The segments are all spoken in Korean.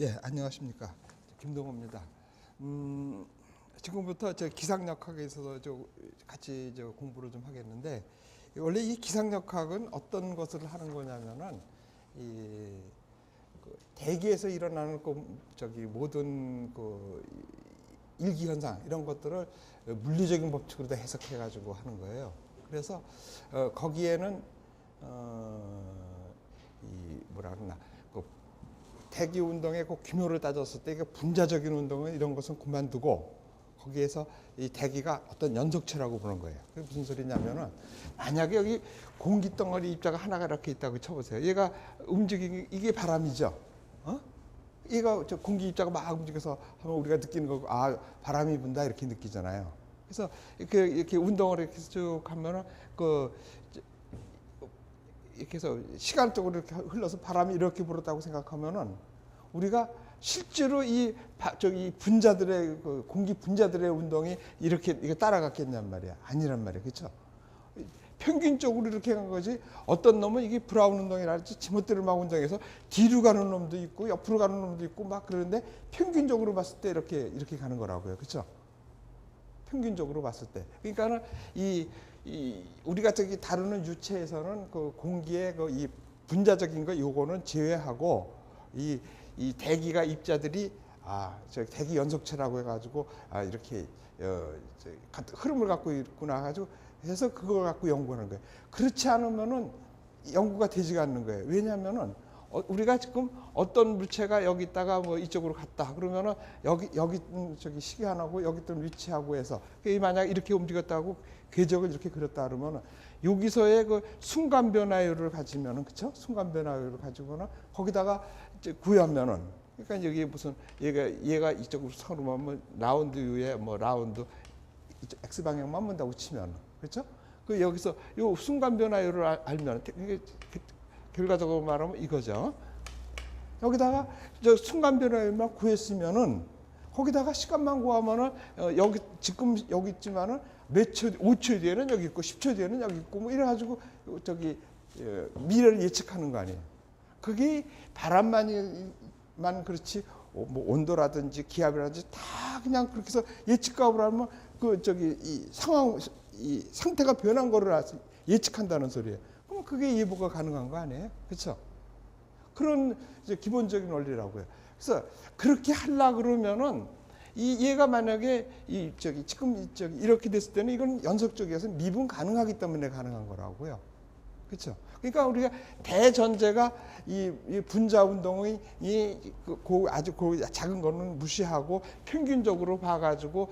예, 안녕하십니까. 김동호입니다. 지금부터 저 기상역학에 있어서 같이 공부를 좀 하겠는데, 원래 이 기상역학은 어떤 것을 하는 거냐면은 대기에서 일어나는 모든 일기 현상 이런 것들을 물리적인 법칙으로 다 해석해 가지고 하는 거예요. 그래서 거기에는 뭐라 그러나 대기 운동의 그 규모를 따졌을 때 분자적인 운동은 이런 것은 그만두고 거기에서 이 대기가 어떤 연속체라고 보는 거예요. 그게 무슨 소리냐면은 만약에 여기 공기 덩어리 입자가 하나가 이렇게 있다고 쳐보세요. 얘가 움직이는 이게 바람이죠. 얘가 공기 입자가 막 움직여서 하면 우리가 느끼는 거고, 아, 바람이 분다 이렇게 느끼잖아요. 그래서 이렇게 운동을 이렇게 쭉 하면은 이렇게 해서 시간적으로 이렇게 흘러서 바람이 이렇게 불었다고 생각하면은 우리가 실제로 이 분자들의 공기 분자들의 운동이 이렇게 따라갔겠냔 말이야. 아니란 말이야. 그렇죠? 평균적으로 이렇게 간 거지. 어떤 놈은 이게 브라운 운동이랄지 지멋대로 막 운동해서 뒤로 가는 놈도 있고 옆으로 가는 놈도 있고 막 그러는데 평균적으로 봤을 때 이렇게 가는 거라고요. 그렇죠? 평균적으로 봤을 때. 그러니까는 우리가 다루는 유체에서는 그 공기의 이 분자적인 거 요거는 제외하고 이 대기가 입자들이 대기 연속체라고 해가지고 이렇게 흐름을 갖고 있구나 가지고 해서 그걸 갖고 연구하는 거예요. 그렇지 않으면은 연구가 되지가 않는 거예요. 왜냐하면은 우리가 지금 어떤 물체가 여기 있다가 뭐 이쪽으로 갔다 그러면은 여기 시계하나고 여기 있던 위치하고 해서 만약 이렇게 움직였다고 궤적을 이렇게 그렸다 그러면은 여기서의 그 순간 변화율을 가지면은, 그쵸? 순간 변화율을 가지고는 거기다가 이제 구하면은, 그러니까 여기 무슨 얘가 이쪽으로 서로 하면 라운드 U에 뭐 라운드 X 방향만 문다고 치면, 그렇죠? 그 여기서 요 순간 변화율을 알면 이게 결과적으로 말하면 이거죠. 여기다가 순간 변화율만 구했으면은 거기다가 시간만 구하면은 지금 여기 있지만은 몇 초, 5초 뒤에는 여기 있고 10초 뒤에는 여기 있고 뭐 이래가지고 미래를 예측하는 거 아니에요. 그게 바람만 그렇지 뭐 온도라든지 기압이라든지 다 그냥 그렇게 해서 예측값으로 하면 이 상태가 변한 거를 예측한다는 소리예요. 그럼 그게 예보가 가능한 거 아니에요? 그렇죠? 그런 기본적인 원리라고요. 그래서 그렇게 하려 그러면은 얘가 만약에 지금 이렇게 됐을 때는 이건 연속적이어서 미분 가능하기 때문에 가능한 거라고요. 그렇죠? 그러니까 우리가 대전제가 이 분자 운동의 아주 작은 거는 무시하고 평균적으로 봐가지고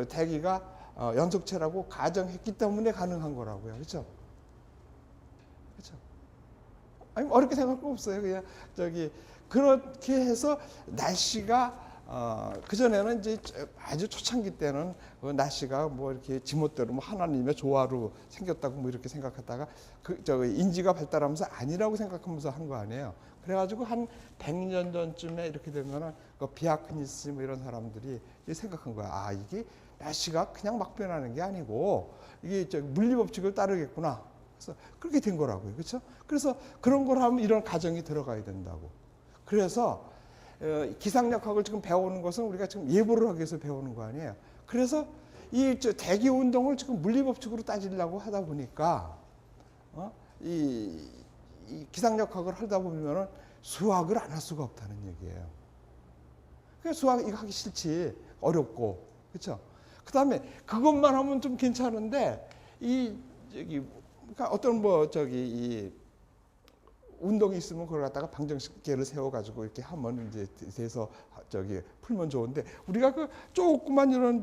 대기가 연속체라고 가정했기 때문에 가능한 거라고요. 그렇죠? 그렇죠? 아니 어렵게 생각할 거 없어요. 그냥 그렇게 해서 날씨가 그전에는 이제 아주 초창기 때는 날씨가 뭐 이렇게 지멋대로 뭐 하나님의 조화로 생겼다고 뭐 이렇게 생각하다가 인지가 발달하면서 아니라고 생각하면서 한 거 아니에요. 그래가지고 한 100년 전쯤에 이렇게 되면은 비아크니스 뭐 이런 사람들이 생각한 거야. 이게 날씨가 그냥 막 변하는 게 아니고 이게 물리 법칙을 따르겠구나. 그래서 그렇게 된 거라고요. 그렇죠? 그래서 그런 걸 하면 이런 가정이 들어가야 된다고. 그래서 기상역학을 지금 배우는 것은 우리가 지금 예보를 하기 위해서 배우는 거 아니에요. 그래서 이 대기 운동을 지금 물리 법칙으로 따지려고 하다 보니까 이 기상역학을 하다 보면은 수학을 안 할 수가 없다는 얘기예요. 그러니까 수학 이거 하기 싫지, 어렵고, 그렇죠? 그다음에 그것만 하면 좀 괜찮은데 그러니까 어떤 이 운동이 있으면 그걸 갖다가 방정식계를 세워가지고 이렇게 하면 이제 돼서 풀면 좋은데 우리가 조그만 이런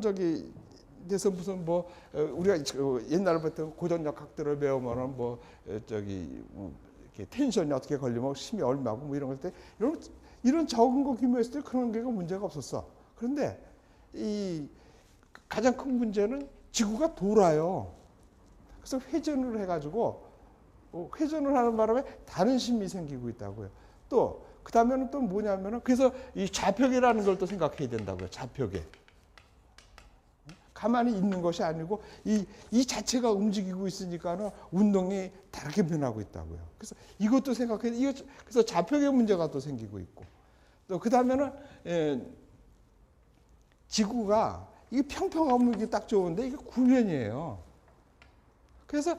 돼서 무슨 우리가 옛날부터 고전역학들을 배우면은 이렇게 텐션이 어떻게 걸리면 힘이 얼마고 뭐 이런 걸 때 이런 적은 거 규모였을 때 그런 게 문제가 없었어. 그런데 이 가장 큰 문제는 지구가 돌아요. 그래서 회전을 해가지고 회전을 하는 바람에 다른 심이 생기고 있다고요. 또 그 다음에는 또 뭐냐면은 그래서 이 좌표계라는 걸 또 생각해야 된다고요. 좌표계. 가만히 있는 것이 아니고 이 자체가 움직이고 있으니까는 운동이 다르게 변하고 있다고요. 그래서 이것도 생각해야 돼. 그래서 좌표계 문제가 또 생기고 있고. 또 그 다음에는 지구가 이게 평평하면 이게 딱 좋은데 이게 구면이에요. 그래서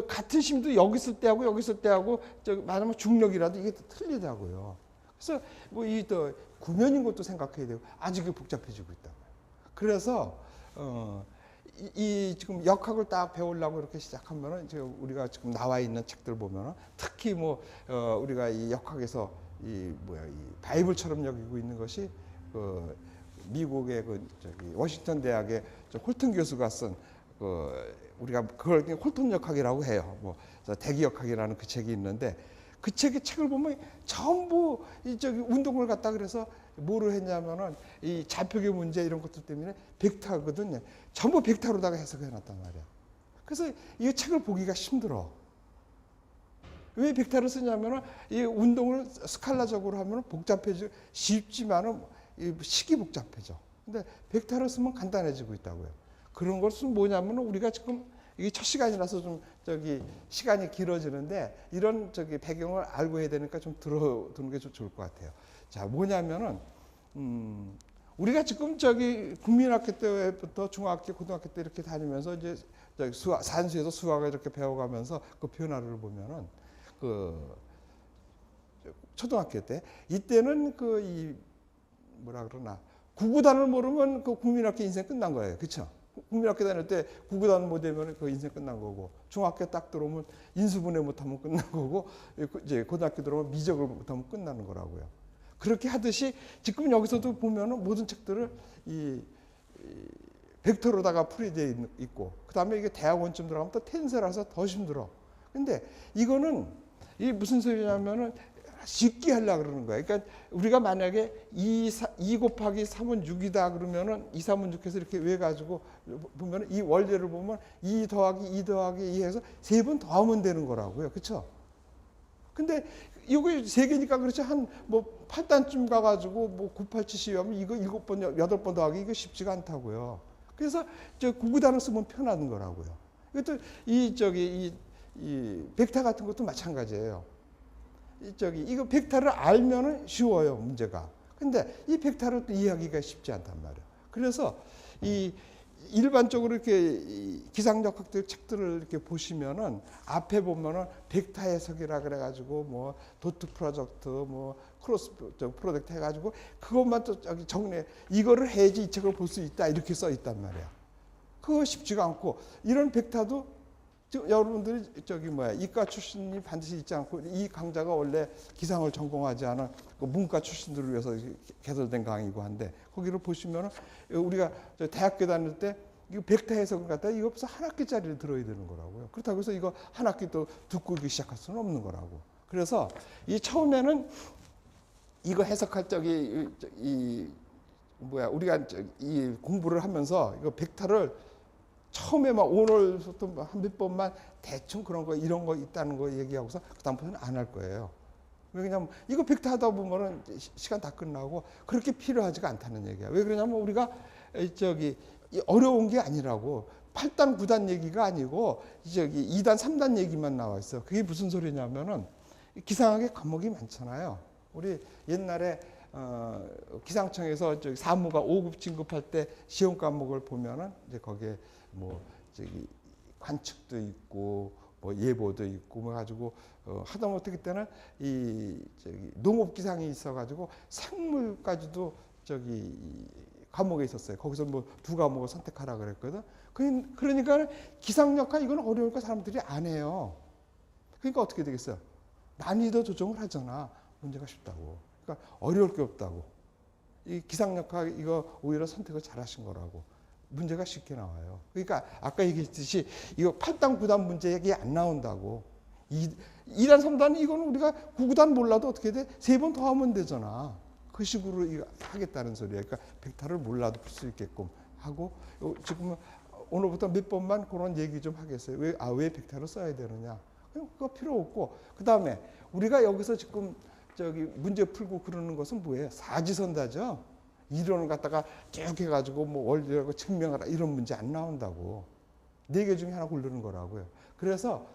같은 힘도 여기 있을 때하고 여기 있을 때하고 말하면 중력이라도 이게 틀리다고요. 그래서 뭐 이 또 구면인 것도 생각해야 되고 아주 복잡해지고 있다고요. 그래서 이 지금 역학을 딱 배우려고 이렇게 시작하면은 이제 우리가 지금 나와 있는 책들 보면은 특히 뭐 우리가 이 역학에서 이 바이블처럼 여기고 있는 것이 그 미국의 워싱턴 대학의 홀튼 교수가 쓴 우리가 그걸 홀튼 역학이라고 해요. 뭐 대기 역학이라는 그 책이 있는데 그 책을 보면 전부 운동을 갖다 그래서 뭐를 했냐면은 이 좌표계 문제 이런 것들 때문에 벡터거든요. 전부 벡터로다가 해석해 놨단 말이야. 그래서 이 책을 보기가 힘들어. 왜 벡터를 쓰냐면은 이 운동을 스칼라적으로 하면은 복잡해져 쉽지만은 식이 복잡해져. 근데 벡터를 쓰면 간단해지고 있다고요. 그런 것은 뭐냐면은 우리가 지금 이게 첫 시간이라서 좀 시간이 길어지는데 이런 배경을 알고 해야 되니까 좀 들어두는 게 좀 좋을 것 같아요. 자, 뭐냐면은 우리가 지금 국민학교 때부터 중학교, 고등학교 때 이렇게 다니면서 이제 산수에서 수학을 이렇게 배워가면서 그 변화를 보면은 초등학교 때 이때는 뭐라 그러나 구구단을 모르면 국민학교 인생 끝난 거예요. 그렇죠? 국민학교 다닐 때 구구단 못 되면 그 인생 끝난 거고 중학교 딱 들어오면 인수분해 못하면 끝난 거고 이제 고등학교 들어오면 미적을 못하면 끝나는 거라고요. 그렇게 하듯이 지금 여기서도 보면은 모든 책들을 이 벡터로다가 풀이되어 있고 그 다음에 이게 대학원쯤 들어가면 또 텐세라서 더 힘들어. 근데 이거는 이 무슨 소리냐면은 쉽게 하려고 그러는 거예요. 그러니까 우리가 만약에 2 곱하기 3은 6이다 그러면은 2, 3은 6 해서 이렇게 외가지고 보면은 이 원리를 보면 2 더하기 2 더하기 2 해서 3번 더하면 되는 거라고요. 그렇죠? 근데 이게 3개니까 그렇지 한 뭐 8단쯤 가가지고 뭐 9, 8, 7, 12 하면 이거 7번, 8번 더하기 이거 쉽지가 않다고요. 그래서 구구단을 쓰면 편한 거라고요. 이것도 이 벡터 같은 것도 마찬가지예요. 이거 벡터를 알면은 쉬워요, 문제가. 근데 이 벡터를 또 이해하기가 쉽지 않단 말이에요. 그래서 일반적으로 이렇게 기상역학들 책들을 이렇게 보시면은 앞에 보면은 벡터 해석이라 그래가지고 뭐 도트 프로젝트 뭐 크로스 프로젝트 해가지고 그것만 또 정리해 이거를 해야지 이 책을 볼 수 있다 이렇게 써 있단 말이야. 그거 쉽지가 않고 이런 벡터도 여러분들이 이과 출신이 반드시 있지 않고 이 강좌가 원래 기상을 전공하지 않은 문과 출신들을 위해서 개설된 강의고 한데 거기를 보시면은 우리가 대학교 다닐 때 이거 벡터 해석을 갖다 이거 벌써 한 학기짜리를 들어야 되는 거라고요. 그렇다고 해서 이거 한 학기 또 듣고 시작할 수는 없는 거라고. 그래서 이 처음에는 이거 해석할 우리가 이 공부를 하면서 이거 벡터를 처음에 막 오늘부터 한 몇 번만 대충 그런 거 이런 거 있다는 거 얘기하고서 그다음부터는 안 할 거예요. 왜냐면 이거 벡터 하다 보면은 시간 다 끝나고 그렇게 필요하지가 않다는 얘기야. 왜 그러냐면 우리가 어려운 게 아니라고 8단 9단 얘기가 아니고 2단 3단 얘기만 나와 있어. 그게 무슨 소리냐면은 기상학의 과목이 많잖아요. 우리 옛날에 기상청에서 사무가 5급 진급할 때 시험 과목을 보면은 이제 거기에 뭐 관측도 있고 뭐 예보도 있고 뭐 가지고 하다못해 그때는 농업 기상이 있어가지고 생물까지도 과목에 있었어요. 거기서 뭐 2과목을 선택하라 그랬거든. 그러니까 기상역학 이건 어려우니까 사람들이 안 해요. 그러니까 어떻게 되겠어요? 난이도 조정을 하잖아. 문제가 쉽다고. 그러니까 어려울 게 없다고. 이 기상역학 이거 오히려 선택을 잘하신 거라고. 문제가 쉽게 나와요. 그러니까 아까 얘기했듯이 이거 8단 9단 문제 얘기 안 나온다고. 2단 3단 이거는 우리가 9단 몰라도 어떻게 돼? 3번 더 하면 되잖아. 그 식으로 이거 하겠다는 소리예요. 그러니까 벡터를 몰라도 풀 수 있게끔 하고 지금 오늘부터 몇 번만 그런 얘기 좀 하겠어요. 왜 벡터를 써야 되느냐? 그거 필요 없고 그다음에 우리가 여기서 지금 문제 풀고 그러는 것은 뭐예요? 사지선다죠. 이론을 갖다가 쭉 해가지고 뭐 원리라고 증명하라 이런 문제 안 나온다고. 4개 중에 하나 고르는 거라고요. 그래서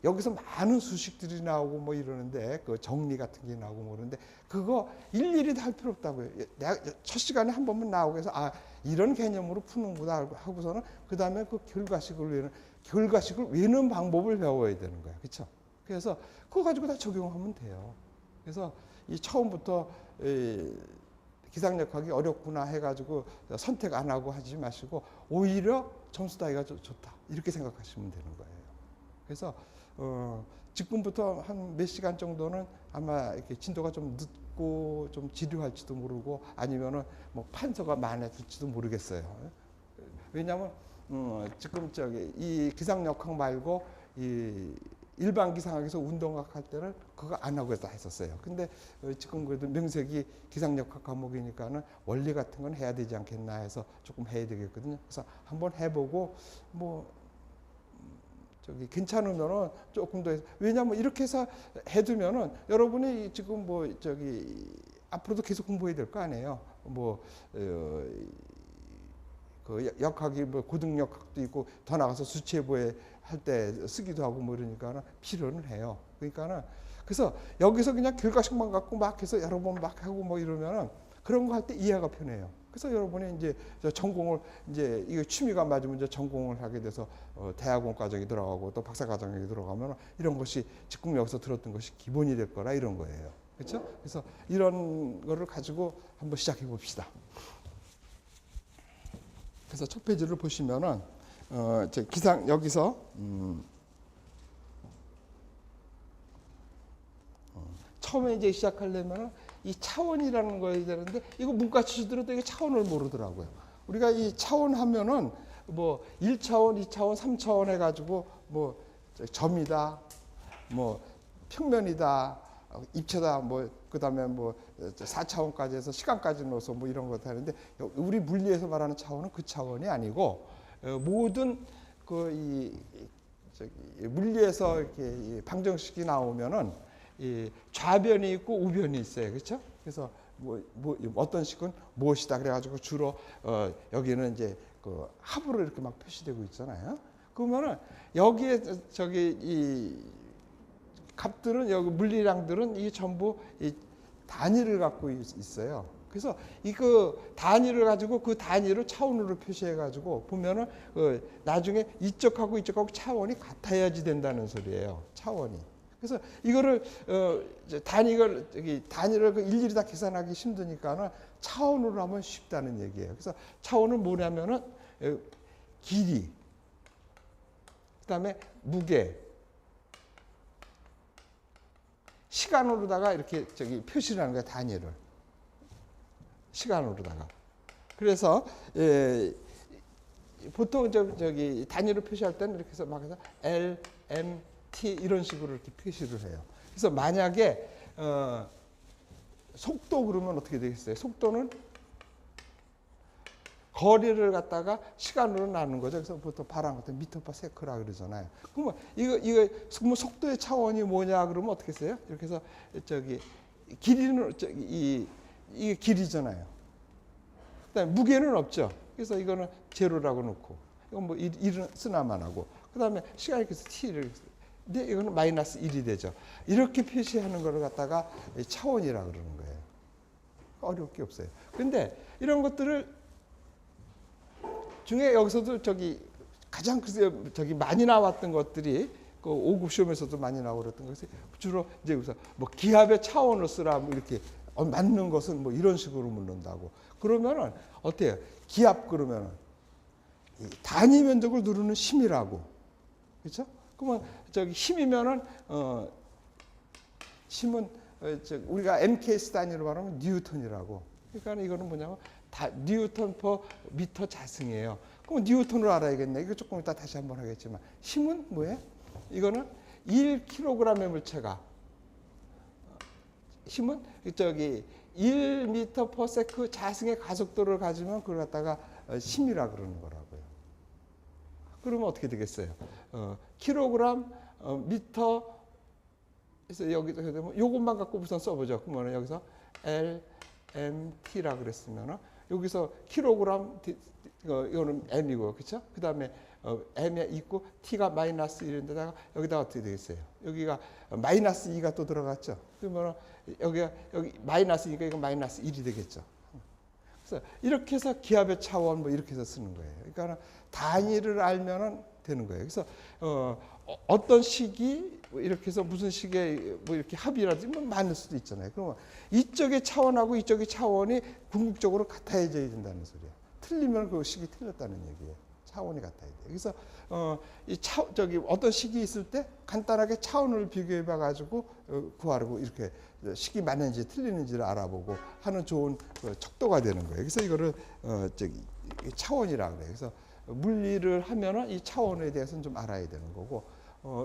여기서 많은 수식들이 나오고 뭐 이러는데 그 정리 같은 게 나오고 뭐 그러는데 그거 일일이 다 할 필요 없다고요. 내가 첫 시간에 한 번만 나오고 해서 아 이런 개념으로 푸는구나 하고서는 그 다음에 그 결과식을 외우는 방법을 배워야 되는 거야. 그렇죠? 그래서 그거 가지고 다 적용하면 돼요. 그래서 이 처음부터 기상역학이 어렵구나 해가지고 선택 안 하고 하지 마시고 오히려 점수 따기가 좋다 이렇게 생각하시면 되는 거예요. 그래서 지금부터 한 몇 시간 정도는 아마 이렇게 진도가 좀 늦고 좀 지루할지도 모르고 아니면은 뭐 판서가 많아질지도 모르겠어요. 왜냐하면 지금 이 기상역학 말고 이 일반 기상학에서 운동학 할 때는 그거 안 하고 다 했었어요. 근데 지금 그래도 명색이 기상역학 과목이니까는 원리 같은 건 해야 되지 않겠나 해서 조금 해야 되겠거든요. 그래서 한번 해보고 뭐 괜찮으면은 조금 더 왜냐하면 이렇게 해서 해두면은 여러분이 지금 뭐 앞으로도 계속 공부해야 될 거 아니에요. 그 역학이 뭐 고등역학도 있고 더 나가서 수치해부에 할 때 쓰기도 하고 뭐 이러니까 필요는 해요. 그러니까는 그래서 여기서 그냥 결과식만 갖고 막 해서 여러 번 막 하고 뭐 이러면은 그런 거 할 때 이해가 편해요. 그래서 여러분이 이제 전공을 이제 이거 취미가 맞으면 이제 전공을 하게 돼서 대학원 과정에 들어가고 또 박사 과정에 들어가면 이런 것이 지금 여기서 들었던 것이 기본이 될 거라 이런 거예요. 그렇죠? 그래서 이런 거를 가지고 한번 시작해 봅시다. 그래서 첫 페이지를 보시면은 기상 여기서 처음에 이제 시작하려면 이 차원이라는 거야 되는데 이거 문과 출신들은 이게 차원을 모르더라고요. 우리가 이 차원 하면은 뭐 1차원, 2차원, 3차원 해가지고 뭐 점이다, 뭐 평면이다, 입체다, 뭐 그다음에 뭐 4차원까지 해서 시간까지 넣어서 뭐 이런 것도 하는데 우리 물리에서 말하는 차원은 그 차원이 아니고 모든 물리에서 이렇게 방정식이 나오면은 이 좌변이 있고 우변이 있어요. 그렇죠? 그래서 뭐 어떤 식은 무엇이다 그래가지고 주로 여기는 이제 그 합으로 이렇게 막 표시되고 있잖아요. 그러면은 여기에 이 값들은 여기 물리량들은 이 전부 이 단위를 갖고 있어요. 그래서 이거 단위를 가지고 그 단위를 차원으로 표시해 가지고 보면은 나중에 이쪽하고 이쪽하고 차원이 같아야지 된다는 소리예요. 차원이. 그래서 이거를 단위를 일일이 다 계산하기 힘드니까는 차원으로 하면 쉽다는 얘기예요. 그래서 차원은 뭐냐면은 길이, 그다음에 무게, 시간으로다가 이렇게 표시를 하는 거예요. 단위를 시간으로다가. 그래서 보통 단위로 표시할 때는 이렇게 해서 막 해서 L, M, T 이런 식으로 이렇게 표시를 해요. 그래서 만약에 속도 그러면 어떻게 되겠어요? 속도는 거리를 갖다가 시간으로 나누는 거죠. 그래서 보통 바람 같은 미터/퍼 세크라 그러잖아요. 그러면 이거 속도의 차원이 뭐냐 그러면 어떻게 써요? 이렇게 해서 길이는 이게 길이잖아요. 그다음에 무게는 없죠. 그래서 이거는 제로라고 놓고 이건 뭐 1은 쓰나만 하고 그다음에 시간 이렇게 해서 t를 근데 이거는 마이너스 1이 되죠. 이렇게 표시하는 거를 갖다가 차원이라 그러는 거예요. 어려울 게 없어요. 근데 이런 것들을 중에 여기서도 가장 많이 나왔던 것들이 그 5급 시험에서도 많이 나오고 그랬던 것이 주로 이제 그래서 뭐 기압의 차원을 쓰라 뭐 이렇게 맞는 것은 뭐 이런 식으로 묻는다고. 그러면은 어때요? 기압 그러면은 단위 면적을 누르는 힘이라고. 그렇죠? 그러면 힘이면은 힘은 우리가 MKS 단위로 말하면 뉴턴이라고. 그러니까 이거는 뭐냐면 뉴턴 퍼 미터 자승이에요. 그럼 뉴턴을 알아야겠네. 이거 조금 이따 다시 한번 하겠지만 힘은 뭐예요? 이거는 1kg의 물체가 힘은 1m/s 자승의 가속도를 가지면 그걸 갖다가 힘이라 그러는 거라고요. 그러면 어떻게 되겠어요? 킬로그램, 미터, 그래서 여기서 되면 요것만 갖고 우선 써보죠. 그러면 여기서 LMT라 그랬으면 여기서 킬로그램 이거는 M이고 그렇죠? 그다음에 M에 있고 T가 마이너스 1인데다가 여기다가 어떻게 되겠어요? 여기가 마이너스 2가 또 들어갔죠. 그러면 여기 마이너스 2니까 이거 마이너스 1이 되겠죠. 그래서 이렇게 해서 기압의 차원 뭐 이렇게 해서 쓰는 거예요. 그러니까 단위를 알면은 되는 거예요. 그래서 어떤 식이 뭐 이렇게 해서 무슨 식의 뭐 이렇게 합이라든지 뭐 많을 수도 있잖아요. 그러면 이쪽의 차원하고 이쪽의 차원이 궁극적으로 같아져야 된다는 소리예요. 틀리면 그 식이 틀렸다는 얘기예요. 차원이 같아야 돼요. 그래서 저기 어떤 식이 있을 때 간단하게 차원을 비교해 봐 가지고 구하라고 이렇게 식이 맞는지 틀리는지를 알아보고 하는 좋은 척도가 되는 거예요. 그래서 이거를 저기 차원이라고 그래요. 그래서 물리를 하면은 이 차원에 대해서는 좀 알아야 되는 거고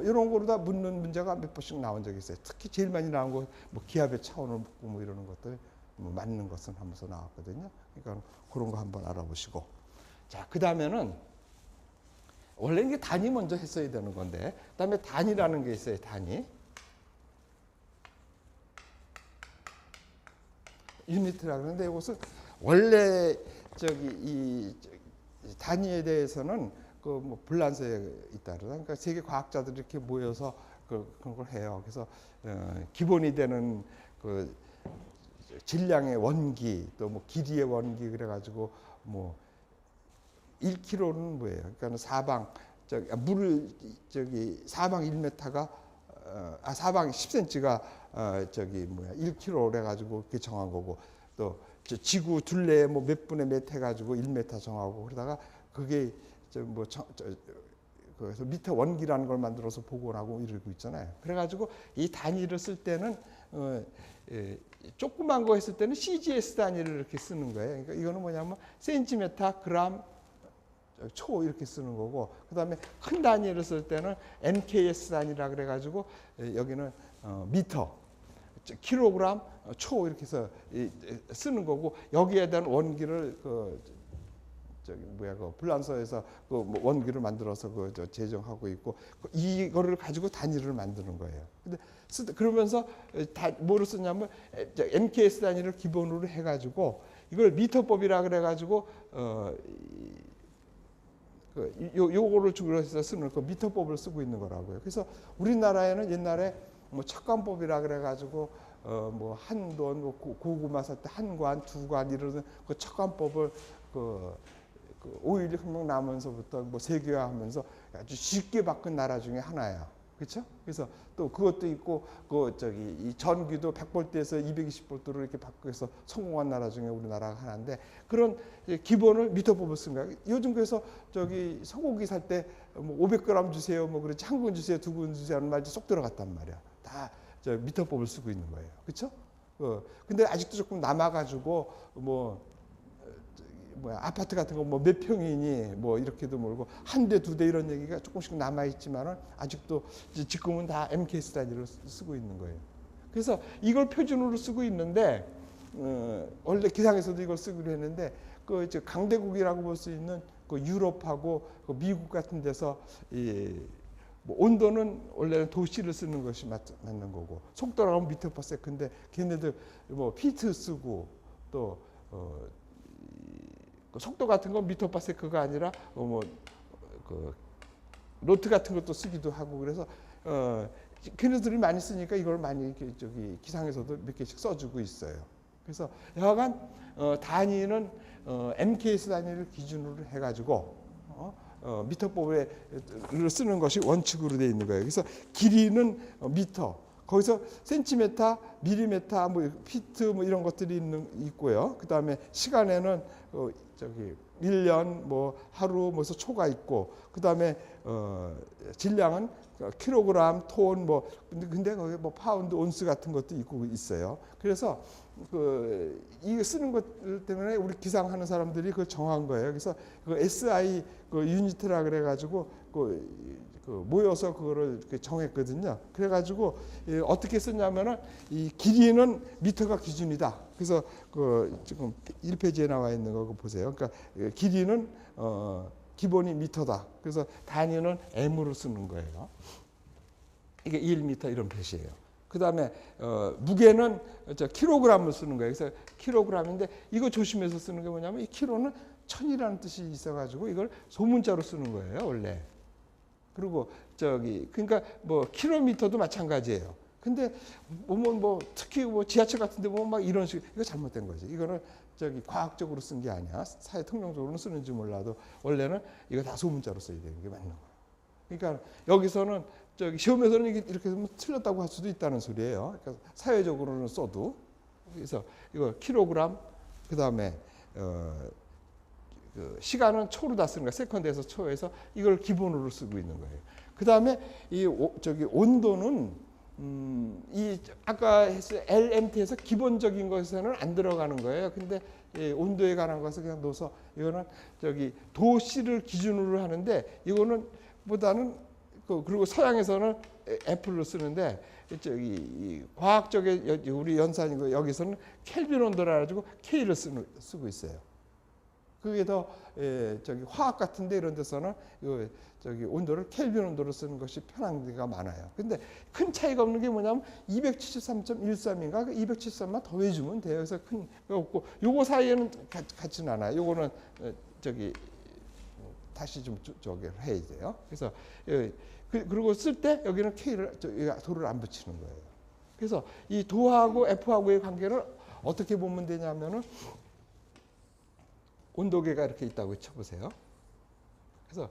이런 거로 다 묻는 문제가 몇 번씩 나온 적이 있어요. 특히 제일 많이 나온 거 뭐 기압의 차원을 묻고 뭐 이러는 것들 뭐 맞는 것은 하면서 나왔거든요. 그러니까 그런 거 한번 알아보시고 자 그 다음에는 원래 이게 단위 먼저 했어야 되는 건데 그다음에 단위라는 게 있어요. 단위 유니트라 그러는데 이것은 원래 저기 이 단위에 대해서는 그 뭐 불란서에 있다 그러니까 세계 과학자들이 이렇게 모여서 그런 걸 해요. 그래서 기본이 되는 그 질량의 원기 또 뭐 길이의 원기 그래가지고 뭐 1kg는 뭐예요? 그러니까 사방 물을 사방 1m가 사방 10cm가 저기 뭐야 1kg 그래가지고 그렇게 정한 거고 또 지구 둘레에 뭐 몇 분의 몇 해가지고 1m 정하고 그러다가 그게 그래서 미터 원기라는 걸 만들어서 복원하고 이러고 있잖아요. 그래가지고 이 단위를 쓸 때는 조그만 거 했을 때는 CGS 단위를 이렇게 쓰는 거예요. 그러니까 이거는 뭐냐면 센티미터, 그램, 초 이렇게 쓰는 거고 그다음에 큰 단위를 쓸 때는 MKS 단위라 그래가지고 여기는 미터, 킬로그램, 초 이렇게 해서 쓰는 거고 여기에 대한 원기를 그 불란서에서 그 원기를 만들어서 제정하고 있고 이거를 가지고 단위를 만드는 거예요. 근데 그러면서 뭐를 쓰냐면 MKS 단위를 기본으로 해가지고 이걸 미터법이라 그래가지고 요거를 주로 해서 쓰는 그 미터법을 쓰고 있는 거라고요. 그래서 우리나라에는 옛날에 뭐 척관법이라 그래가지고 뭐 한돈, 뭐 고구마 살 때 한관, 두관 이러는 그 척관법을 그 5.16 혁명 나면서부터 뭐 세계화하면서 아주 쉽게 바꾼 나라 중에 하나야. 그렇죠? 그래서 또 그것도 있고 이 전기도 100볼트에서 220볼트로 이렇게 바꿔서 성공한 나라 중에 우리나라가 하나인데 그런 기본을 미터법을 쓴 거야. 요즘 그래서 소고기 살 때 뭐 500g 주세요, 뭐 그렇지 한 근 주세요, 두 근 주세요 하는 말이 쏙 들어갔단 말이야. 다 미터법을 쓰고 있는 거예요. 그렇죠? 근데 아직도 조금 남아가지고 아파트 같은 거 뭐 몇 평이니 뭐 이렇게도 몰고 한 대, 두 대 이런 얘기가 조금씩 남아 있지만은 아직도 지금은 다 MKS 단위로 쓰고 있는 거예요. 그래서 이걸 표준으로 쓰고 있는데 원래 기상에서도 이걸 쓰기로 했는데 강대국이라고 볼 수 있는 그 유럽하고 그 미국 같은 데서 뭐 온도는 원래는 도시를 쓰는 것이 맞는 거고 속도라고 미터 퍼 세컨인데 걔네들 뭐 피트 쓰고 또 속도 같은 건 미터 퍼 세컨가 아니라 로트 같은 것도 쓰기도 하고 그래서 걔네들이 많이 쓰니까 이걸 많이 기상에서도 몇 개씩 써주고 있어요. 그래서 여하간 단위는 MKS 단위를 기준으로 해가지고 미터법을 쓰는 것이 원칙으로 되어 있는 거예요. 그래서 길이는 미터, 거기서 센티미터, 밀리미터, 뭐 피트 뭐 이런 것들이 있고요. 그 다음에 시간에는 1년, 뭐 하루, 뭐서 초가 있고, 그 다음에 질량은 킬로그램, 톤, 뭐 근데 거기 뭐 파운드, 온스 같은 것도 있고 있어요. 그래서 이거 쓰는 것 때문에 우리 기상하는 사람들이 그걸 정한 거예요. 그래서 SI 유니트라 그래가지고 모여서 그거를 정했거든요. 그래가지고 어떻게 썼냐면은 이 길이는 미터가 기준이다. 그래서 지금 1페이지에 나와 있는 거 보세요. 그러니까 길이는 기본이 미터다. 그래서 단위는 M으로 쓰는 거예요. 이게 1m 이런 표시예요. 그 다음에 무게는 킬로그램을 쓰는 거예요. 그래서 킬로그램인데 이거 조심해서 쓰는 게 뭐냐면 이 킬로는 천이라는 뜻이 있어가지고 이걸 소문자로 쓰는 거예요, 원래. 그리고 그러니까 뭐 킬로미터도 마찬가지예요. 근데 뭐 특히 뭐 지하철 같은데 보면 막 이런 식, 이거 잘못된 거지. 이거는 과학적으로 쓴 게 아니야. 사회 통용적으로는 쓰는지 몰라도 원래는 이거 다 소문자로 써야 되는 게 맞는 거야. 그러니까 여기서는 시험에서는 이렇게 하면 틀렸다고 할 수도 있다는 소리예요. 그러니까 사회적으로는 써도. 그래서 이거 킬로그램, 그 다음에 그 시간은 초로 다 쓰는 거야. 세컨드에서 초에서 이걸 기본으로 쓰고 있는 거예요. 그 다음에 이 온도는 이 아까 했을 LMT에서 기본적인 것에는 안 들어가는 거예요. 근데 온도에 관한 것을 그냥 넣어서 이거는 도시를 기준으로 하는데 이거는 보다는 그리고 서양에서는 F를 쓰는데 과학적인 우리 연산이고 여기서는 켈빈 온도라 가지고 K를 쓰고 있어요. 그게 더 화학 같은데 이런 데서는 온도를 켈빈 온도로 쓰는 것이 편한 데가 많아요. 근데 큰 차이가 없는 게 뭐냐면 273.13인가 그 273만 더해주면 돼요. 그래서 큰 거 없고 요거 사이에는 같지는 않아요. 요거는 다시 좀 해야 돼요. 그래서 그리고 쓸 때 여기는 K를 도를 안 붙이는 거예요. 그래서 이 도하고 F하고의 관계를 어떻게 보면 되냐면은 온도계가 이렇게 있다고 쳐보세요. 그래서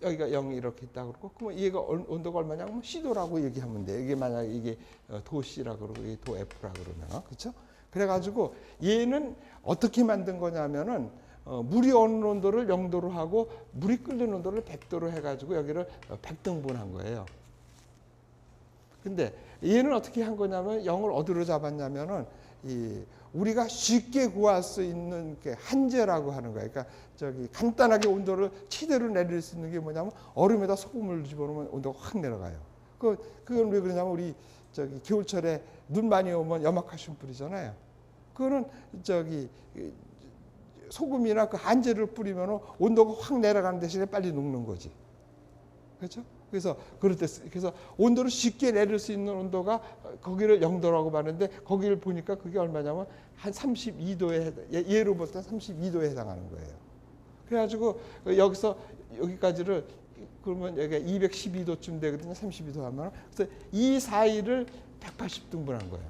여기가 0이 이렇게 있다고 그러고, 그러면 얘가 온도가 얼마냐면 C도라고 얘기하면 돼요. 이게 만약 이게 도 C라 그러고 이게 도 F라 그러면, 그렇죠? 그래가지고 얘는 어떻게 만든 거냐면은 물이 어느 온도를 0도로 하고 물이 끓는 온도를 100도로 해가지고 여기를 100등분한 거예요. 근데 얘는 어떻게 한 거냐면 0을 어디로 잡았냐면은 우리가 쉽게 구할 수 있는 게 한제라고 하는 거예요. 그러니까 간단하게 온도를 최대로 내릴 수 있는 게 뭐냐면 얼음에다 소금을 집어넣으면 온도가 확 내려가요. 그건 왜 그러냐면 우리 겨울철에 눈 많이 오면 염화칼슘 뿌리잖아요. 그거는 소금이나 그 한제를 뿌리면 온도가 확 내려가는 대신에 빨리 녹는 거지. 그렇죠? 그래서 그래서 온도를 쉽게 내릴 수 있는 온도가 거기를 0도라고 봤는데 거기를 보니까 그게 얼마냐면 한 32도에 예로 볼 때 32도에 해당하는 거예요. 그래가지고 여기서 여기까지를 그러면 여기가 212도쯤 되거든요. 32도 하면. 그래서 이 사이를 180등분한 거예요.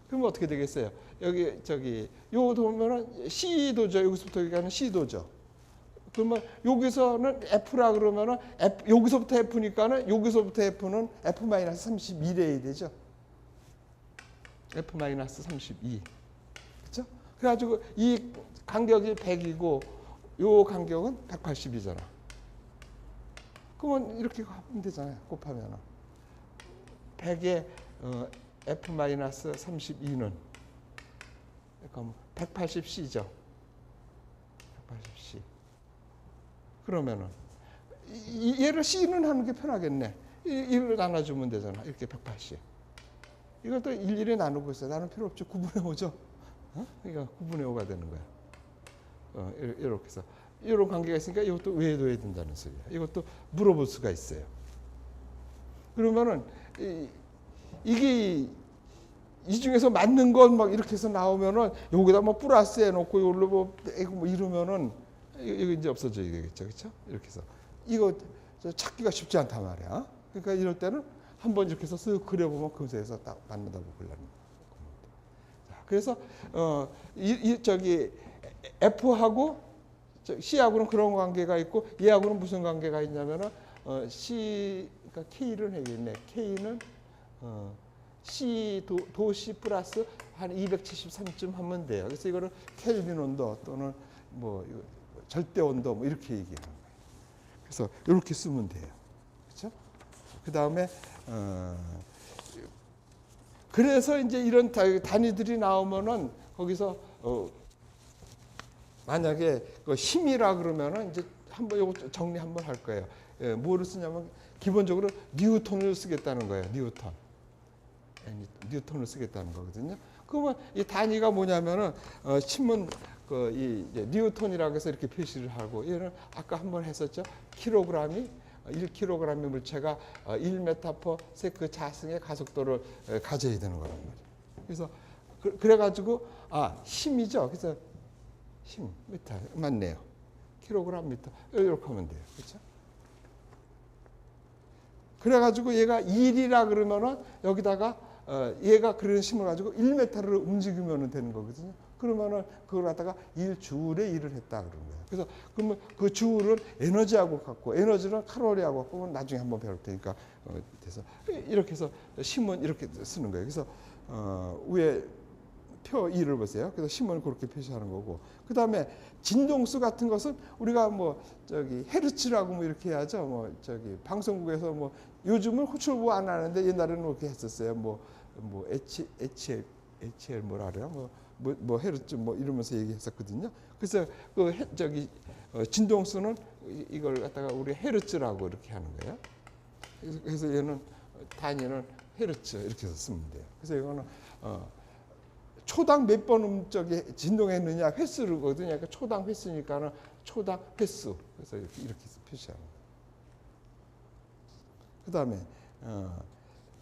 그러면 어떻게 되겠어요? 요 도면은 C도죠. 여기서부터 여기가는 C도죠. 그러면 여기서는 F라 그러면은 여기서부터 F니까는 여기서부터 F는 F-32래야 되죠. F-32. 그렇죠? 그래가지고 이 간격이 100이고 요 간격은 180이잖아. 그러면 이렇게 하면 되잖아요. 곱하면은 100에 F-32는 그럼 180C죠. 180C. 그러면은 얘를 C는 하는 게 편하겠네. 1을 나눠주면 되잖아. 이렇게 180. 이걸 또 일일이 나누고 있어요. 나는 필요 없죠. 9분의 5죠. 그러니까 9분의 5가 되는 거야. 이렇게 해서 이런 관계가 있으니까 이것도 왜 둬야 된다는 소리야. 이것도 물어볼 수가 있어요. 그러면은 이게 이 중에서 맞는 건 막 이렇게 해서 나오면은 여기다 뭐 플러스 해놓고 이걸로 뭐 이러면은 이거 이제 없어져 되겠죠, 그렇죠? 이렇게 해서 이거 찾기가 쉽지 않단 말이야. 그러니까 이럴 때는 한번 이렇게 해서 쓱 그려보면 금세에서 딱 맞는다고 보려는 겁니다. 그래서 F하고 C하고는 그런 관계가 있고 얘하고는 무슨 관계가 있냐면은 그러니까 K를 해야겠네. K는 C 도시 플러스 한 273쯤 하면 돼요. 그래서 이거를 켈빈 온도 또는 뭐 절대 온도 뭐 이렇게 얘기하는 거예요. 그래서 이렇게 쓰면 돼요. 그렇죠? 그 다음에 그래서 이제 이런 단위들이 나오면은 거기서 만약에 그 힘이라 그러면은 이제 한번 요거 정리 한번 할 거예요. 뭐를 쓰냐면 기본적으로 뉴턴을 쓰겠다는 거예요. 뉴턴을 쓰겠다는 거거든요. 그러면 이 단위가 뭐냐면은 신문 이 뉴턴이라고 해서 이렇게 표시를 하고 얘는 아까 한번 했었죠. 킬로그램이 1kg의 물체가 1m/s 자승의 가속도를 가져야 되는 거란 말이에요. 그래서 그래가지고 힘이죠. 그래서 힘 미터 맞네요. 킬로그램 미터 이렇게 하면 돼요. 그렇죠? 그래가지고 얘가 1이라 그러면은 여기다가 얘가 그런 힘을 가지고 1m를 움직이면 되는 거거든요. 그러면은 그걸 갖다가 1주울에 1을 했다 그런 거예요. 그래서 그러면 그 주울은 에너지하고 같고 에너지는 칼로리하고 같고 나중에 한번 배울 테니까 돼서 이렇게 해서 힘은 이렇게 쓰는 거예요. 그래서 위에 표 2를 보세요. 그래서 힘을 그렇게 표시하는 거고. 그 다음에 진동수 같은 것은 우리가 뭐 저기 헤르츠라고 뭐 이렇게 해야죠. 뭐 저기 방송국에서 뭐 요즘은 호출부 안 하는데 옛날에는 그렇게 했었어요. 뭐 HL 뭐라 그래요? 뭐 헤르츠 뭐 이러면서 얘기했었거든요. 그래서 그 저기 진동수는 이걸 갖다가 우리 헤르츠라고 이렇게 하는 거예요. 그래서 얘는 단위는 헤르츠 이렇게 해서 쓰면 돼요. 그래서 이거는 초당 몇 번 저기 진동했느냐 횟수거든요. 그러니까 초당 횟수니까는 초당 횟수. 그래서 이렇게 표시하는 거예요. 그 다음에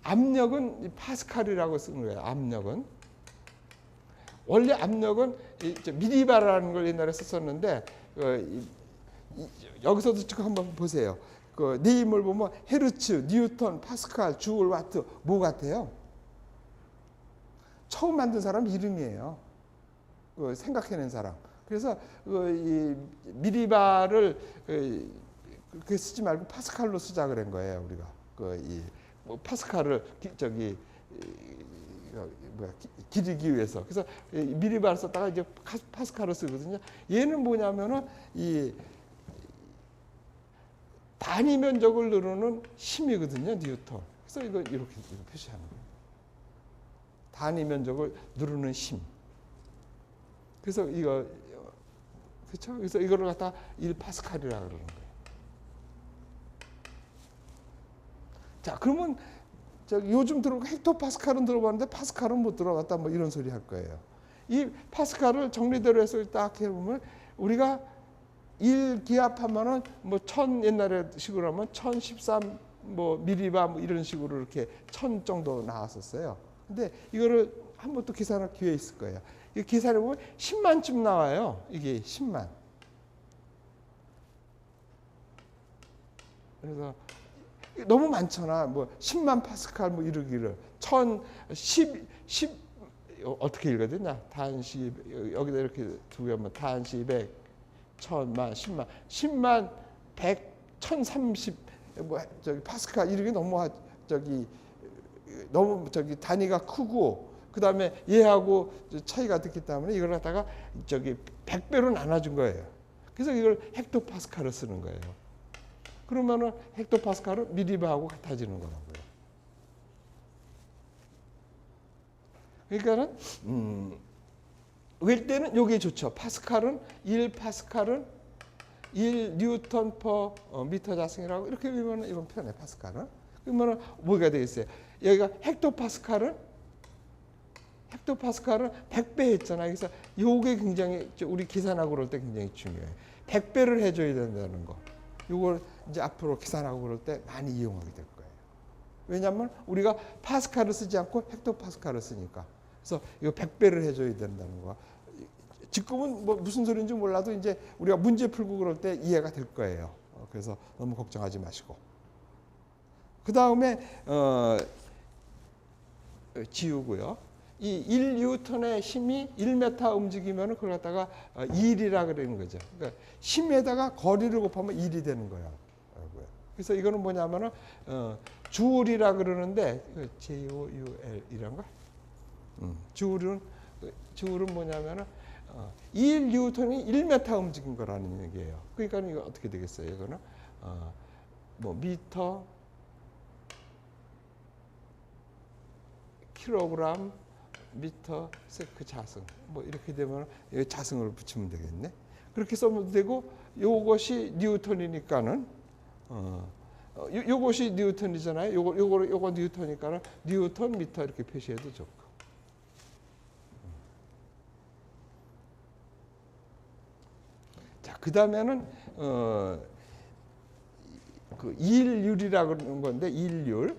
압력은 파스칼이라고 쓰는 거예요. 압력은 원래 압력은 미리바라는 걸 옛날에 썼었는데 여기서도 지금 한번 보세요. 그 네임을 보면 헤르츠, 뉴턴, 파스칼, 주울, 와트 뭐 같아요? 처음 만든 사람 이름이에요. 생각해낸 사람. 그래서 이 미리바를 그렇게 쓰지 말고 파스칼로 쓰자 그런 거예요. 우리가 뭐 파스칼을 기리기 위해서. 그래서 미리바를 썼다가 이제 파스칼을 쓰거든요. 얘는 뭐냐면은 이 단위 면적을 누르는 힘이거든요. 뉴턴. 그래서 이거 이렇게 표시하는 거예요. 단위 면적을 누르는 힘. 그래서 이거 그렇죠? 그래서 이거를 갖다 1파스칼이라 그러는 거예요. 자, 그러면 요즘 헥토파스칼은 들어봤는데 파스칼은 못 들어봤다 뭐 이런 소리 할 거예요. 이 파스칼을 정리대로 해서 딱 해보면 우리가 1기압하면은 뭐 1000 옛날에 식으로 하면 1013 뭐 미리바 뭐 이런 식으로 이렇게 1000 정도 나왔었어요. 근데 이거를 한번 또 계산할 기회 있을 거예요. 이 계산해 보면 10만쯤 나와요. 이게 10만. 그래서 너무 많잖아. 뭐 10만 파스칼 뭐 이러기를 1010 어떻게 읽어야 되냐? 단시 여기다 이렇게 두 개면 단시 100 1000만 10만 100 1030 뭐 저기 파스칼 이렇게 너무 단위가 크고 그다음에 얘하고 차이가 됐기 때문에 이걸 갖다가 100배로 나눠준 거예요. 그래서 이걸 헥토파스칼을 쓰는 거예요. 그러면은 헥토파스칼은 미리바하고 같아지는 거라고요. 그러니까는 일 때는 요게 좋죠. 파스칼은 1파스칼은 1 뉴턴 퍼 미터 자승이라고 이렇게 보면 이건 편해. 파스칼은. 그러면은 뭐가 되겠어요? 여기가 헥토파스칼은 100배 했잖아요. 그래서 요게 굉장히 우리 계산하고 그럴 때 굉장히 중요해요. 100배를 해줘야 된다는 거. 요걸 이제 앞으로 계산하고 그럴 때 많이 이용하게 될 거예요. 왜냐하면 우리가 파스칼을 쓰지 않고 헥토파스칼을 쓰니까. 그래서 이거 100배를 해줘야 된다는 거. 지금은 뭐 무슨 소리인지 몰라도 이제 우리가 문제 풀고 그럴 때 이해가 될 거예요. 그래서 너무 걱정하지 마시고. 그 다음에 지우고요. 이 1뉴턴의 힘이 1m 움직이면 그걸 갖다가 1이라 그러는 거죠. 그러니까 힘에다가 거리를 곱하면 1이 되는 거예요. 그래서 이거는 뭐냐면은 주울이라 그러는데 JOUL 이란가? 주울은 뭐냐면은 1뉴턴이 1m 움직인 거라는 얘기예요. 그러니까 이거 어떻게 되겠어요? 이거는 뭐 미터 킬로그램 미터 세크 자승 뭐 이렇게 되면 여기 자승을 붙이면 되겠네. 그렇게 써도 되고 요것이 뉴턴이니까는 요것이 뉴턴이잖아요. 요거 뉴턴이니까는 뉴턴 미터 이렇게 표시해도 좋고. 자, 그다음에는 그 일률이라고 그러는 건데 일률.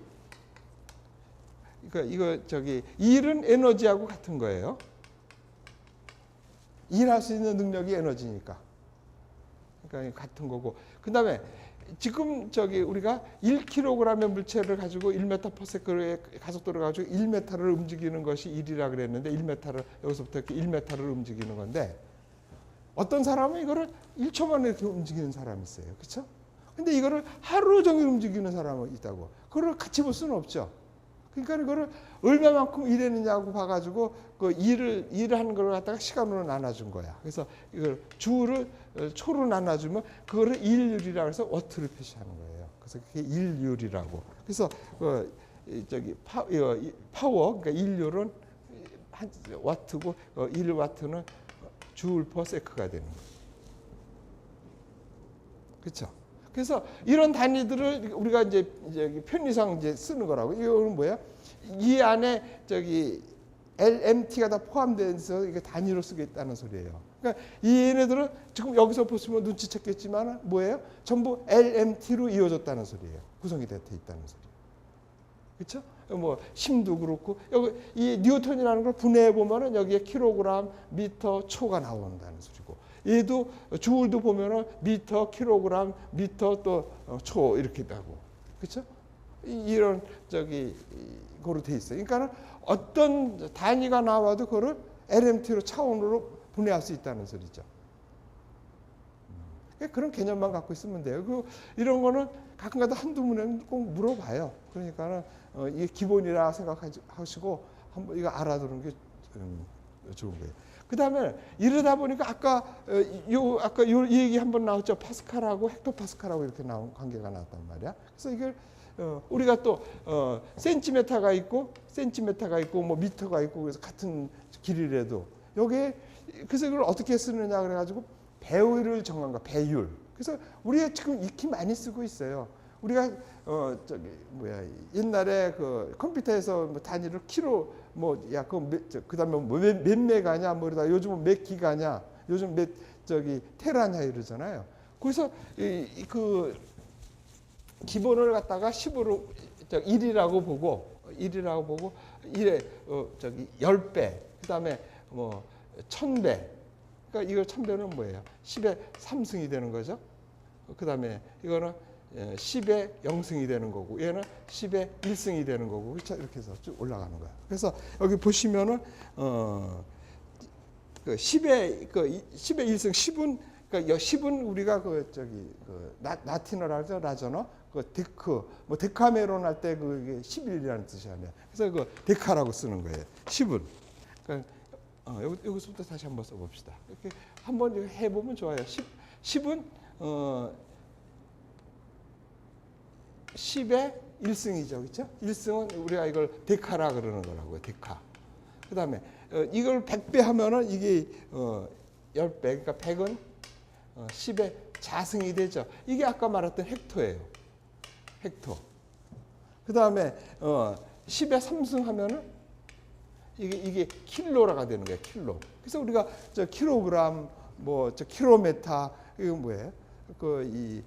그러니까 이거 저기 일은 에너지하고 같은 거예요. 일할 수 있는 능력이 에너지니까. 그러니까 같은 거고. 그다음에 지금 저기 우리가 1kg의 물체를 가지고 1m/s의 가속도를 가지고 1m를 움직이는 것이 1이라 그랬는데 1m를 여기서부터 이렇게 1m를 움직이는 건데 어떤 사람은 이거를 1초 만에 이렇게 움직이는 사람이 있어요. 그렇죠? 근데 이거를 하루 종일 움직이는 사람은 있다고. 그걸 같이 볼 수는 없죠. 그러니까 이거를 얼마만큼 일했느냐고 봐가지고 그 일을 하는 걸 갖다가 시간으로 나눠준 거야. 그래서 이걸 주를 초로 나눠주면 그거를 일률이라고 해서 워트를 표시하는 거예요. 그래서 그게 일률이라고. 그래서 저기 파워, 그러니까 일률은 한 와트고 1와트는 주울 퍼 세크가 되는 거예요. 그렇죠? 그래서 이런 단위들을 우리가 이제 편의상 이제 쓰는 거라고. 이거는 뭐야? 이 안에 저기 LMT가 다 포함돼서 이게 단위로 쓰겠다는 소리예요. 그러니까 이 얘네들은 지금 여기서 보시면 눈치챘겠지만 뭐예요? 전부 LMT로 이어졌다는 소리예요. 구성이 돼 있다는 소리예요. 그렇죠? 뭐 힘도 그렇고 여기 이 뉴턴이라는 걸 분해해 보면은 여기에 킬로그램, 미터, 초가 나온다는 소리고. 얘도 주울도 보면은 미터, 킬로그램, 미터 또 초 이렇게 있다고. 그렇죠? 이런 저기 거로 돼 있어요. 그러니까는 어떤 단위가 나와도 그거를 LMT로 차원으로 분해할 수 있다는 소리죠. 그런 개념만 갖고 있으면 돼요. 그 이런 거는 가끔가다 한두 문에는 꼭 물어봐요. 그러니까는 이게 기본이라 생각하시고 한번 이거 알아두는 게 좋은 거예요. 그 다음에 이러다 보니까 아까 요 얘기 한번 나왔죠. 파스칼하고 헥토파스칼하고 이렇게 나온 관계가 나왔단 말이야. 그래서 이걸 우리가 또 센티미터가 있고 뭐 미터가 있고 그래서 같은 길이라도 여기에 그래서 이걸 어떻게 쓰느냐 그래가지고 배율을 정한 거. 배율. 그래서 우리가 지금 익히 많이 쓰고 있어요. 우리가 저기 뭐야 옛날에 그 컴퓨터에서 뭐 단위를 키로 뭐야 그다음에 몇 메가냐 뭐 이러다 요즘은 몇 기가냐 요즘 몇 저기 테라냐 이러잖아요. 그래서 그 기본을 갖다가 10으로 1이라고 보고 1에 저기 10배 그다음에 뭐 1000배. 그러니까 이거 1000배는 뭐예요? 10의 3승이 되는 거죠. 그다음에 이거는 10의 0승이 되는 거고 얘는 10의 1승이 되는 거고 그렇죠? 이렇게 해서 쭉 올라가는 거야. 그래서 여기 보시면은 그 10의 1승 10은 그러니까 10은 우리가 그 저기 그 라틴어라죠. 라저너 그 데크 뭐 데카메론 할 때 그게 11이라는 뜻이 아니야. 그래서 그 데카라고 쓰는 거예요. 10은. 그러니까 여기서부터 다시 한번 써봅시다. 이렇게 한번 해보면 좋아요. 10은 10의 1승이죠. 그렇죠? 1승은 우리가 이걸 데카라 그러는 거라고요. 데카. 그 다음에 이걸 100배 하면은 이게 10배. 그러니까 100은 10의 자승이 되죠. 이게 아까 말했던 헥토예요. 헥토. 그 다음에 10의 3승 하면은 이게 킬로라가 되는 거예요. 킬로. 그래서 우리가 저 킬로그램 뭐 저 킬로메타 이거 뭐예요? 이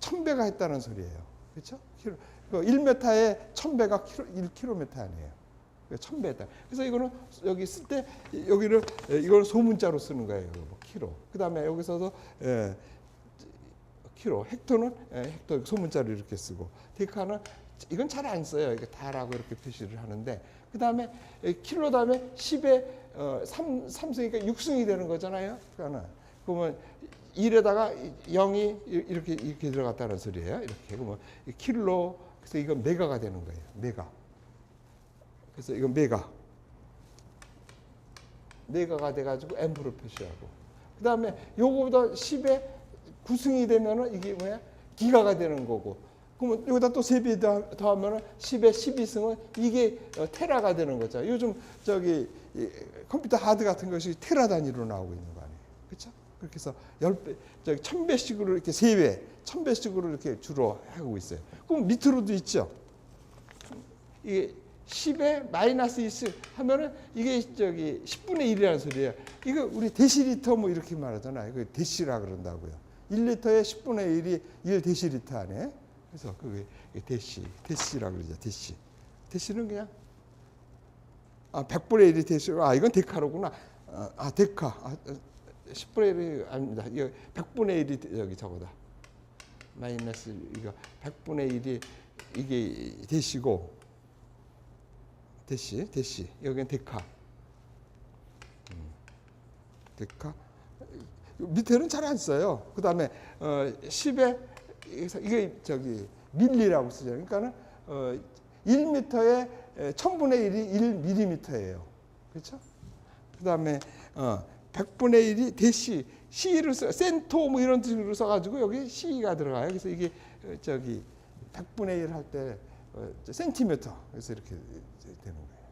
1000배가 했다는 소리예요. 그렇죠? 1m에 1000배가 1km 아니에요. 1000배다. 그래서 이거는 여기 쓸 때 여기를 이걸 소문자로 쓰는 거예요. 뭐 킬로. 그다음에 여기서도 킬로. 헥토는 헥토 소문자로 이렇게 쓰고 데카는 이건 잘 안 써요. 이게 다라고 이렇게 표시를 하는데 그다음에 킬로 다음에 10에 3승이니까 6승이 되는 거잖아요. 그러면 1에다가 0이 이렇게 들어갔다는 소리예요. 이렇게 그러면 킬로 그래서 이건 메가가 되는 거예요. 메가. 그래서 이건 메가가 돼가지고 앰프로 표시하고 그다음에 요거보다 10에 9승이 되면은 이게 뭐야? 기가가 되는 거고 그러면 여기다 또 3배 더하면은 10에 12승은 이게 테라가 되는 거죠. 요즘 저기 컴퓨터 하드 같은 것이 테라 단위로 나오고 있는 거 아니에요. 그렇죠? 그렇게 해서 10배, 1000배씩으로 이렇게 3배, 1000배씩으로 이렇게 주로 하고 있어요. 그럼 밑으로도 있죠. 이게 10에 마이너스 1승 하면은 이게 저기 10분의 1이라는 소리예요. 이거 우리 데시리터 뭐 이렇게 말하잖아요. 그 데시라 그런다고요. 1리터에 10분의 1이 1데시리터 안에. 그래서 그게 데시라고 그러죠. 데시. 대시는 그냥 100분의 1이 대시로 이건 데카로구나. 데카. 10분의 1이 아닙니다. 이거 100분의 1이 여기 저거다. 마이너스 이거 100분의 1이 이게 대시고 대시 여기는 데카. 데카. 밑에는 잘 안 써요. 그다음에 10에 이게 저기 밀리라고 쓰죠. 그러니까는 1m에 1000분의 1이 1mm예요. 그렇죠? 그다음에 100분의 1이 대시 C를 센토 뭐 이런 식으로 써가지고 여기 C가 들어가요. 그래서 이게 저기 100분의 1 할 때 센티미터 그래서 이렇게 되는 거예요.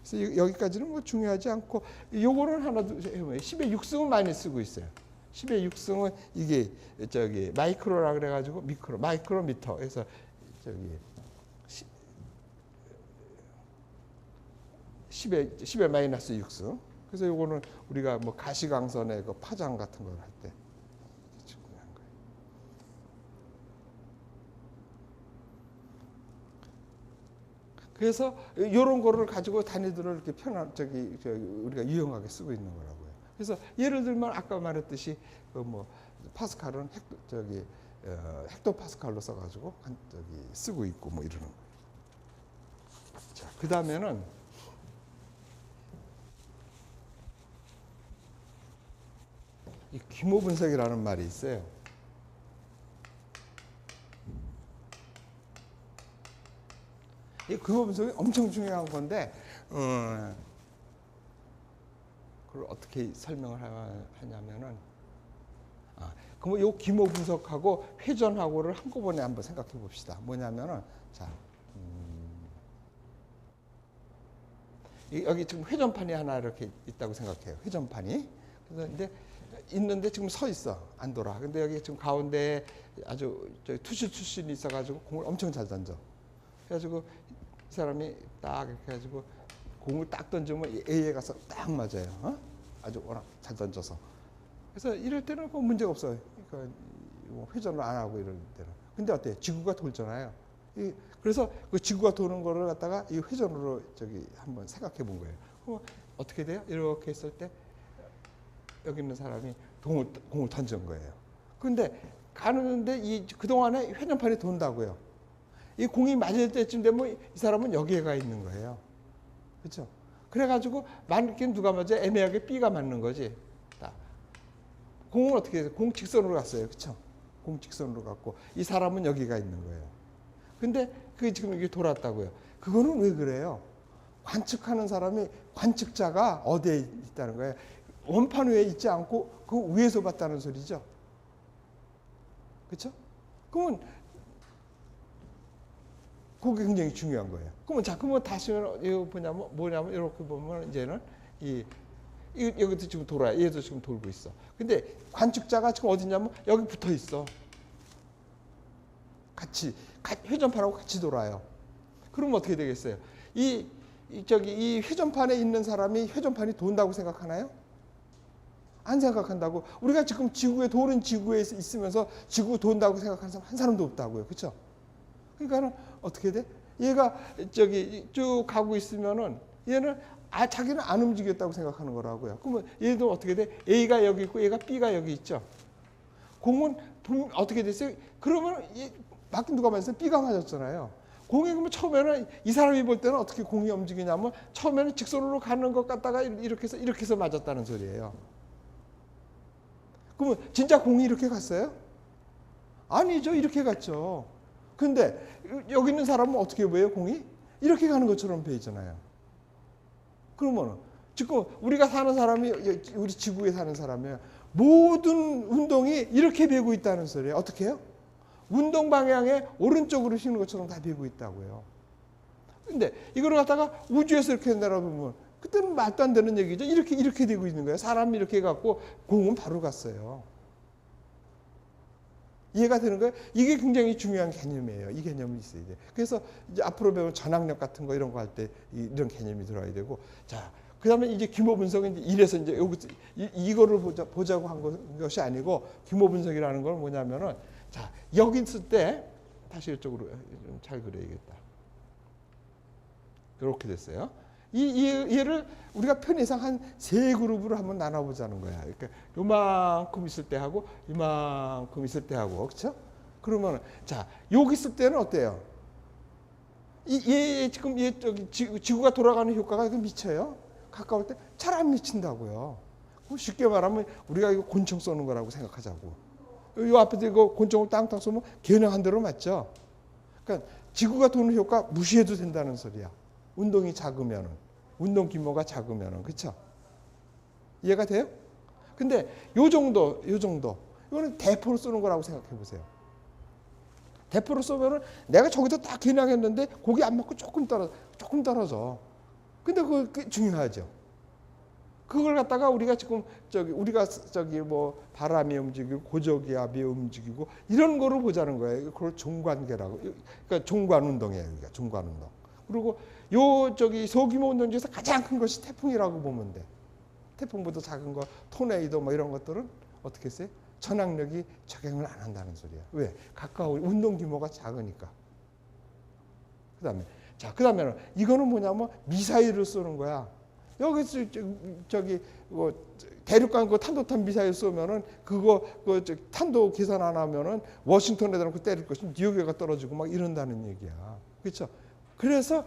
그래서 여기까지는 뭐 중요하지 않고 요거는 하나 10의 6승은 많이 쓰고 있어요. 10의 6승은 이게 저기 마이크로라 그래가지고 마이크로미터. 그래서 저기 10의 마이너스 6승. 그래서 요거는 우리가 뭐 가시광선의 그 파장 같은 걸 할 때 중요한 거예요. 그래서 이런 거를 가지고 단위들을 이렇게 저기 우리가 유용하게 쓰고 있는 거라고요. 그래서 예를 들면 아까 말했듯이 그 뭐 파스칼은 헥토 파스칼로 써가지고 저기 쓰고 있고 뭐 이러는 거예요. 자, 그 다음에는 이 규모 분석이라는 말이 있어요. 이 규모 분석이 엄청 중요한 건데 그걸 어떻게 설명을 하냐면은 그럼 이 규모 분석하고 회전하고를 한꺼번에 한번 생각해 봅시다. 뭐냐면은 자 여기 지금 회전판이 하나 이렇게 있다고 생각해요. 회전판이. 그래서 근데 있는데 지금 서 있어. 안 돌아. 근데 여기 지금 가운데에 아주 투실 출신이 있어가지고 공을 엄청 잘 던져. 그래가지고 이 사람이 딱 이렇게 해가지고 공을 딱 던지면 A에 가서 딱 맞아요. 아주 워낙 잘 던져서. 그래서 이럴 때는 뭐 문제가 없어요. 그러니까 회전을 안 하고 이럴 때는. 근데 어때요? 지구가 돌잖아요. 그래서 그 지구가 도는 거를 갖다가 이 회전으로 저기 한번 생각해 본 거예요. 그럼 어떻게 돼요? 이렇게 했을 때 여기 있는 사람이 공을 던진 거예요. 그런데 가는데 그동안에 회전판이 돈다고요. 이 공이 맞을 때쯤 되면 이 사람은 여기에 가 있는 거예요. 그렇죠? 그래가지고 맞긴 누가 맞아요? 애매하게 B가 맞는 거지. 공은 어떻게 해서 공 직선으로 갔어요. 그렇죠? 공 직선으로 갔고 이 사람은 여기가 있는 거예요. 근데 그게 지금 이게 돌았다고요. 그거는 왜 그래요? 관측하는 사람이 관측자가 어디에 있다는 거예요? 원판 위에 있지 않고 그 위에서 봤다는 소리죠. 그렇죠? 그러면 그게 굉장히 중요한 거예요. 그러면 다시 뭐냐면 이렇게 보면 이제는 여기도 지금 돌아요. 얘도 지금 돌고 있어. 근데 관측자가 지금 어디냐면 여기 붙어 있어. 같이 회전판하고 같이 돌아요. 그러면 어떻게 되겠어요? 이 회전판에 있는 사람이 회전판이 돈다고 생각하나요? 안 생각한다고. 우리가 지금 도는 지구에 있으면서 지구 돈다고 생각하는 사람 한 사람도 없다고요. 그렇죠? 그러니까는 어떻게 돼? 얘가 쭉 가고 있으면은 얘는 자기는 안 움직였다고 생각하는 거라고요. 그러면 얘도 어떻게 돼? A가 여기 있고 얘가 B가 여기 있죠. 공은 어떻게 됐어요? 그러면 맞긴 누가 맞았어요? B가 맞았잖아요. 공이 그러면 처음에는 이 사람이 볼 때는 어떻게 공이 움직이냐면 처음에는 직선으로 가는 것 같다가 이렇게 해서 맞았다는 소리예요. 그러면 진짜 공이 이렇게 갔어요? 아니죠. 이렇게 갔죠. 근데 여기 있는 사람은 어떻게 보여요? 공이? 이렇게 가는 것처럼 보이잖아요. 그러면 지금 우리가 사는 사람이 우리 지구에 사는 사람이 모든 운동이 이렇게 배고 있다는 소리예요. 어떻게 해요? 운동 방향에 오른쪽으로 휘는 것처럼 다 배고 있다고요. 근데 이걸 갖다가 우주에서 이렇게 내려보면 그때는 말도 안 되는 얘기죠. 이렇게 되고 있는 거예요. 사람이 이렇게 해갖고 공은 바로 갔어요. 이해가 되는 거예요? 이게 굉장히 중요한 개념이에요. 이 개념이 있어야 돼. 그래서 이제 앞으로 배운 전압력 같은 거 이런 거 할 때 이런 개념이 들어야 되고, 자, 그 다음에 이제 규모 분석은 이래서 이제 이거를 보자고 한 것이 아니고 규모 분석이라는 건 뭐냐면은, 자, 여기 있을 때 다시 이쪽으로 좀 잘 그려야겠다. 이렇게 됐어요. 얘를 우리가 편의상 한 세 그룹으로 한번 나눠보자는 거야. 그러니까 요만큼 있을 때 하고 이만큼 있을 때 하고, 그렇죠? 그러면 자 여기 있을 때는 어때요? 지금 지구가 돌아가는 효과가 미쳐요? 가까울 때 잘 안 미친다고요. 쉽게 말하면 우리가 이거 곤충 쏘는 거라고 생각하자고. 이 앞에서 이거 곤충을 땅땅 쏘면 겨냥한 대로 맞죠? 그러니까 지구가 도는 효과 무시해도 된다는 소리야. 운동이 작으면은, 운동 규모가 작으면은, 그렇죠? 이해가 돼요? 근데 요 정도, 이거는 대포를 쏘는 거라고 생각해 보세요. 대포를 쏘면은 내가 저기다 딱 겨냥했는데 거기 안 맞고 조금 떨어져. 근데 그게 중요하죠. 그걸 갖다가 우리가 지금 뭐 바람이 움직이고 고저기압이 움직이고 이런 거를 보자는 거예요. 그걸 종관계라고. 그러니까 종관 운동이에요. 그러니까 종관 운동. 그리고 소규모 운동 중에서 가장 큰 것이 태풍이라고 보면 돼. 태풍보다 작은 거, 토네이도 뭐 이런 것들은 어떻게 했어요? 전압력이 적용을 안 한다는 소리야. 왜? 운동 규모가 작으니까. 그다음에는 이거는 뭐냐면 미사일을 쏘는 거야. 여기서 뭐 대륙간 그 탄도탄 미사일 쏘면은 탄도 계산 안 하면은 워싱턴에다 놓고 때릴 것이 뉴욕에가 떨어지고 막 이런다는 얘기야. 그렇죠? 그래서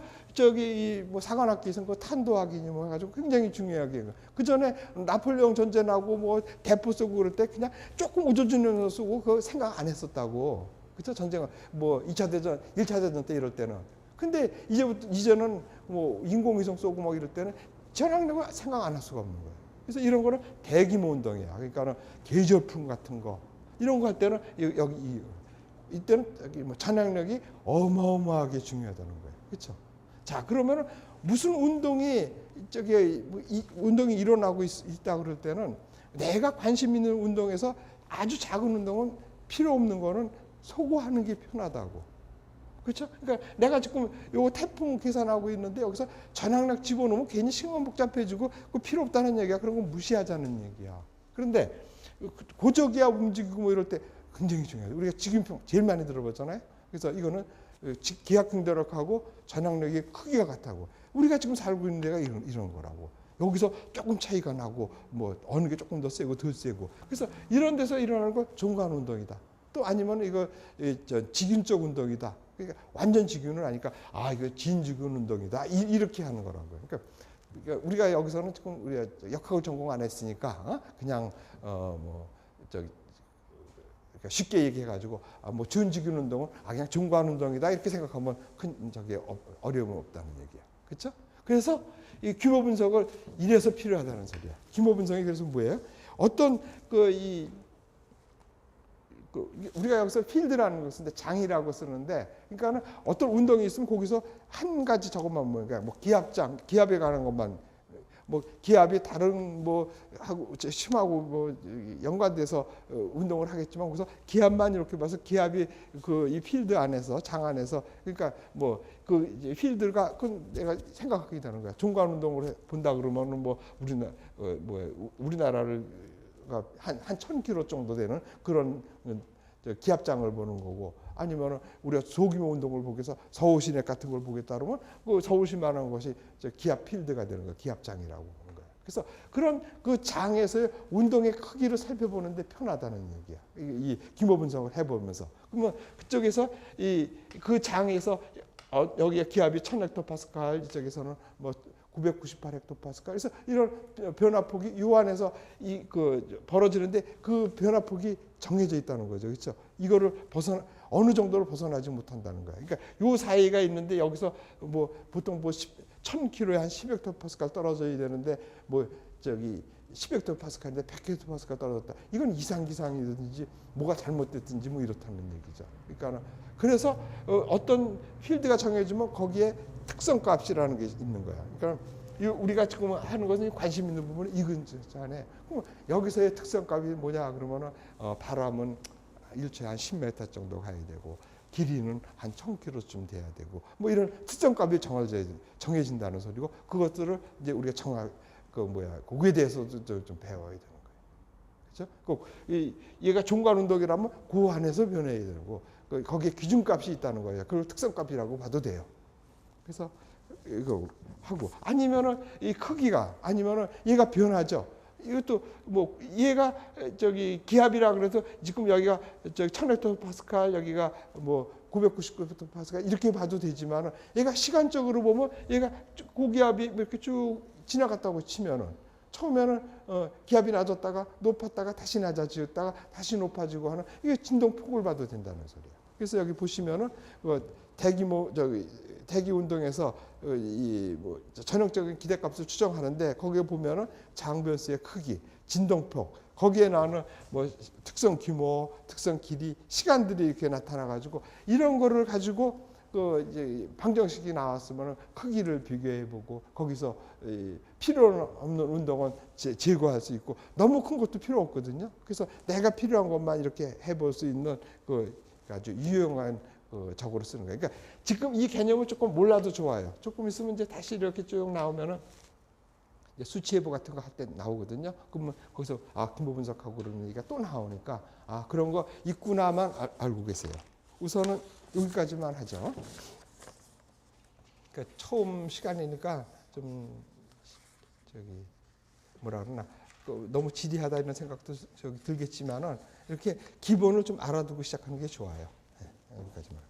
뭐 사관학기에서 그 탄도학이니 뭐 해가지고 굉장히 중요하게. 그 전에 나폴레옹 전쟁 나고 뭐 대포 쏘고 그럴 때 그냥 조금 우주주면서 쏘고 그거 생각 안 했었다고. 그렇죠? 전쟁은 뭐 2차 대전, 1차 대전 때 이럴 때는. 근데 이제는 뭐 인공위성 쏘고 막 이럴 때는 전압력을 생각 안 할 수가 없는 거예요. 그래서 이런 거는 대규모 운동이야. 그러니까 계절풍 같은 거 이런 거 할 때는 이때는 뭐 전압력이 어마어마하게 중요하다는 거예요. 그렇죠? 자, 그러면은 무슨 운동이 운동이 일어나고 있다 그럴 때는 내가 관심 있는 운동에서 아주 작은 운동은 필요 없는 거는 소거하는 게 편하다고. 그렇죠? 그러니까 내가 지금 요 태풍 계산하고 있는데 여기서 전압력 집어넣으면 괜히 신경 복잡해지고 그 필요 없다는 얘기야. 그런 건 무시하자는 얘기야. 그런데 고저기압 움직이고 뭐 이럴 때 굉장히 중요해요. 우리가 직임평 제일 많이 들어봤잖아요. 그래서 이거는 기하급력하고 전압력의 크기가 같다고. 우리가 지금 살고 있는 데가 이런 거라고. 여기서 조금 차이가 나고 뭐 어느 게 조금 더 세고 더 세고. 그래서 이런 데서 일어나는 거 종관 운동이다. 또 아니면 이거 직윤적 운동이다. 그러니까 완전 직윤은 아니까 이거 진직윤 운동이다. 이렇게 하는 거라고요. 그러니까 우리가 여기서는 지금 우리가 역학을 전공 안 했으니까 그냥 그러니까 쉽게 얘기해가지고 뭐 준직윤 운동은 그냥 종관 운동이다 이렇게 생각하면 큰 어려움은 없다는 얘기야. 그렇죠? 그래서 이 규모 분석을 이래서 필요하다는 소리야. 규모 분석이 그래서 뭐예요? 어떤 우리가 여기서 필드라는 걸 쓰는데 장이라고 쓰는데, 그러니까는 어떤 운동이 있으면 거기서 한 가지 저것만 그러니까 뭐 기압에 관한 것만 뭐 기압이 다른 뭐 하고 심하고 뭐 연관돼서 운동을 하겠지만 거기서 기압만 이렇게 봐서 기압이 이 필드 안에서 장 안에서 그러니까 뭐 필드가 내가 생각하게 되는 거야. 종관 운동을 본다 그러면은 뭐 우리나라를 한 1000km 정도 되는 그런 기압장을 보는 거고, 아니면 우리가 소규모 운동을 보기 위해서 서울시내 같은 걸 보겠다 그러면 그 서울시만한 것이 기압 필드가 되는 거예요. 기압장이라고 보는 거예요. 그래서 그런 그 장에서의 운동의 크기를 살펴보는데 편하다는 얘기야. 이 규모 분석을 해보면서. 그러면 그쪽에서 그 장에서 여기에 기압이 1000헥토파스칼, 이쪽에서는 뭐 998헥토파스칼. 그래서 이런 변화폭이 요 안에서 벌어지는데 그 변화폭이 정해져 있다는 거죠. 그렇죠? 이거를 어느 정도로 벗어나지 못한다는 거야. 그러니까 요 사이가 있는데 여기서 뭐 보통 1000km에 한 10헥토파스칼 떨어져야 되는데 10헥토파스칼인데 100헥토파스칼 떨어졌다. 이건 이상기상이든지 뭐가 잘못됐든지 뭐 이렇다는 얘기죠. 그러니까 그래서 어떤 필드가 정해지면 거기에 특성값이라는 게 있는 거야. 그러니까 우리가 지금 하는 것은 관심 있는 부분은 이근자네. 그럼 여기서의 특성값이 뭐냐 그러면은 바람은 일초에 한 10m 정도 가야 되고 길이는 한 1000km쯤 돼야 되고 뭐 이런 특성값이 정해진다는 소리고, 그것들을 이제 우리가 거기에 대해서도 좀 배워야 되는 거예요. 그렇죠? 얘가 종관 운동이라면 그 안에서 변해야 되고 거기에 기준값이 있다는 거예요. 그걸 특성값이라고 봐도 돼요. 그래서 이거 하고 아니면은 이 크기가 아니면은 얘가 변하죠. 이것도 뭐 얘가 저기 기압이라 그래서 지금 여기가 저기 1000헥토파스칼 여기가 뭐 999헥토파스칼 이렇게 봐도 되지만은 얘가 시간적으로 보면 얘가 고기압이 이렇게 쭉 지나갔다고 치면은 처음에는 기압이 낮았다가 높았다가 다시 낮아지었다가 다시 높아지고 하는 이게 진동폭을 봐도 된다는 소리예요. 그래서 여기 보시면은 대규모 저기 대기 운동에서 이 뭐 전형적인 기대값을 추정하는데 거기에 보면은 장변수의 크기, 진동폭, 거기에 나오는 뭐 특성 규모, 특성 길이, 시간들이 이렇게 나타나 가지고 이런 거를 가지고 그 이제 방정식이 나왔으면 크기를 비교해 보고 거기서 필요 없는 운동은 제거할 수 있고 너무 큰 것도 필요 없거든요. 그래서 내가 필요한 것만 이렇게 해볼 수 있는 그 아주 유용한 적으로 쓰는 거예요. 그러니까 지금 이 개념을 조금 몰라도 좋아요. 조금 있으면 이제 다시 이렇게 쭉 나오면은 수치 예보 같은 거 할 때 나오거든요. 그러면 거기서 분모 분석하고 그러는 얘기가 또 나오니까 그런 거 있구나만 알고 계세요. 우선은 여기까지만 하죠. 그러니까 처음 시간이니까 좀 저기 뭐라 그러나 너무 지리하다 이런 생각도 저기 들겠지만은 이렇게 기본을 좀 알아두고 시작하는 게 좋아요. 네, 여기까지만.